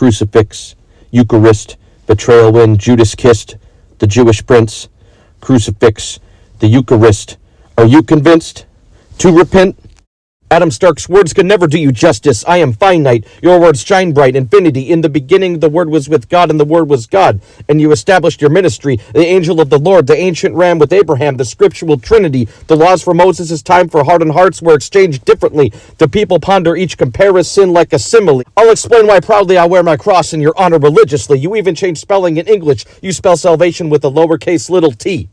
crucifix, Eucharist, betrayal when Judas kissed the Jewish prince, crucifix, the Eucharist. Are you convinced? To repent? Adam Stark's words can never do you justice. I am finite. Your words shine bright. Infinity. In the beginning, the Word was with God, and the Word was God. And you established your ministry. The angel of the Lord, the ancient ram with Abraham, the scriptural Trinity. The laws for Moses' time for hardened hearts were exchanged differently. The people ponder each comparison like a simile. I'll explain why proudly I wear my cross in your honor religiously. You even change spelling in English. You spell salvation with a lowercase little t.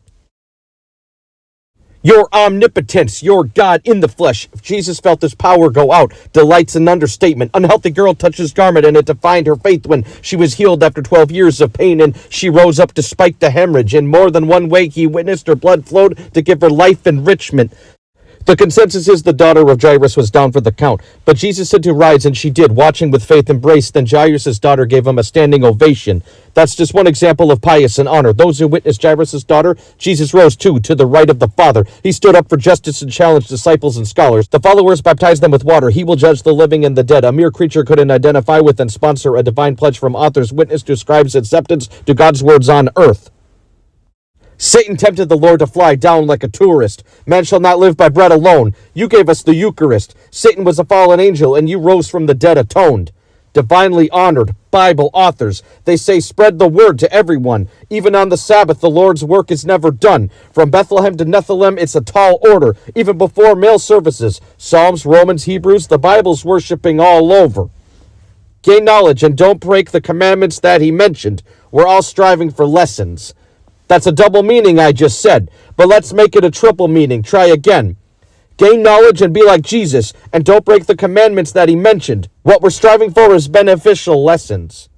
Your omnipotence, your God in the flesh. If Jesus felt his power go out, delight's an understatement. Unhealthy girl touched his garment, and it defined her faith when she was healed after 12 years of pain, and she rose up despite the hemorrhage. In more than one way, he witnessed her blood flowed to give her life enrichment. The consensus is the daughter of Jairus was down for the count, but Jesus said to rise, and she did, watching with faith embrace. Then Jairus' daughter gave him a standing ovation. That's just one example of pious and honor. Those who witnessed Jairus' daughter, Jesus rose too, to the right of the Father. He stood up for justice and challenged disciples and scholars. The followers baptized them with water. He will judge the living and the dead. A mere creature couldn't identify with and sponsor a divine pledge from authors. Witness describes acceptance to God's words on earth. Satan tempted the Lord to fly down like a tourist. Man shall not live by bread alone. You gave us the Eucharist. Satan was a fallen angel, and you rose from the dead atoned. Divinely honored Bible authors. They say spread the word to everyone. Even on the Sabbath, the Lord's work is never done. From Bethlehem to Nethilim, it's a tall order. Even before male services. Psalms, Romans, Hebrews, the Bible's worshiping all over. Gain knowledge and don't break the commandments that he mentioned. We're all striving for lessons. That's a double meaning I just said, but let's make it a triple meaning. Try again. Gain knowledge and be like Jesus, and don't break the commandments that he mentioned. What we're striving for is beneficial lessons.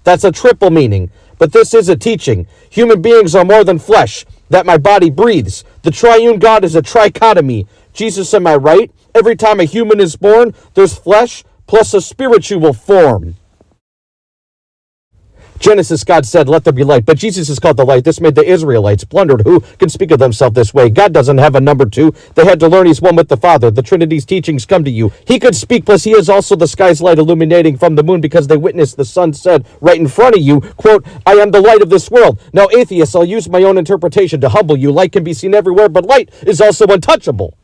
That's a triple meaning, but this is a teaching. Human beings are more than flesh, that my body breathes. The triune God is a trichotomy. Jesus, am I right? Every time a human is born, there's flesh plus a spiritual form. Genesis, God said, let there be light. But Jesus is called the light. This made the Israelites plundered. Who can speak of themselves this way? God doesn't have a number two. They had to learn he's one with the Father. The Trinity's teachings come to you. He could speak, plus he is also the sky's light illuminating from the moon because they witnessed the sun said right in front of you, quote, I am the light of this world. Now, atheists, I'll use my own interpretation to humble you. Light can be seen everywhere, but light is also untouchable.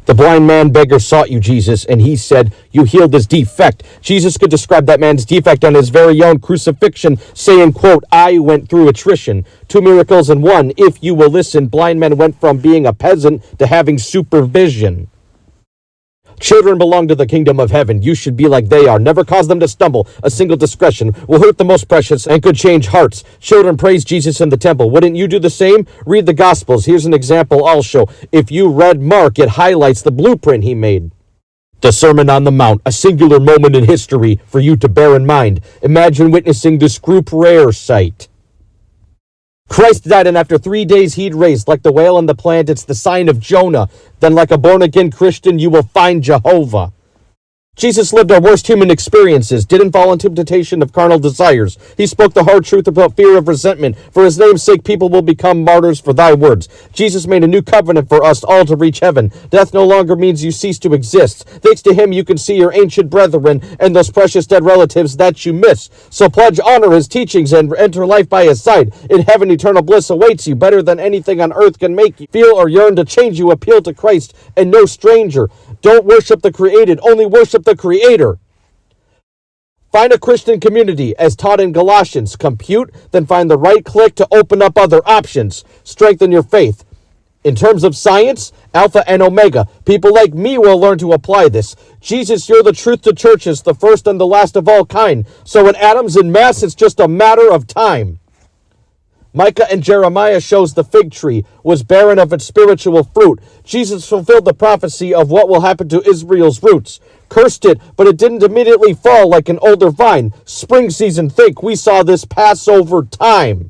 The blind man beggar sought you, Jesus, and he said, you healed his defect. Jesus could describe that man's defect on his very own crucifixion, saying, quote, I went through attrition. 2 miracles in one. If you will listen, blind men went from being a peasant to having supervision. Children belong to the kingdom of heaven. You should be like they are. Never cause them to stumble. A single discretion will hurt the most precious and could change hearts. Children praise Jesus in the temple. Wouldn't you do the same? Read the Gospels. Here's an example I'll show. If you read Mark, it highlights the blueprint he made. The Sermon on the Mount, a singular moment in history for you to bear in mind. Imagine witnessing this group rare sight. Christ died, and after 3 days he'd raised. Like the whale and the plant, it's the sign of Jonah. Then like a born-again Christian, you will find Jehovah. Jesus lived our worst human experiences, didn't fall into temptation of carnal desires. He spoke the hard truth about fear of resentment. For his name's sake, people will become martyrs for thy words. Jesus made a new covenant for us all to reach heaven. Death no longer means you cease to exist. Thanks to him, you can see your ancient brethren and those precious dead relatives that you miss. So pledge honor his teachings and enter life by his side. In heaven, eternal bliss awaits you, better than anything on earth can make you. Feel or yearn to change you, appeal to Christ and no stranger. Don't worship the created, only worship the Creator. Find a Christian community as taught in Galatians. Compute, then find the right click to open up other options. Strengthen your faith. In terms of science, Alpha and Omega. People like me will learn to apply this. Jesus, you're the truth to churches, the first and the last of all kind. So when atoms in mass, it's just a matter of time. Micah and Jeremiah shows the fig tree was barren of its spiritual fruit. Jesus fulfilled the prophecy of what will happen to Israel's roots. Cursed it, but it didn't immediately fall like an older vine. Spring season, think we saw this Passover time.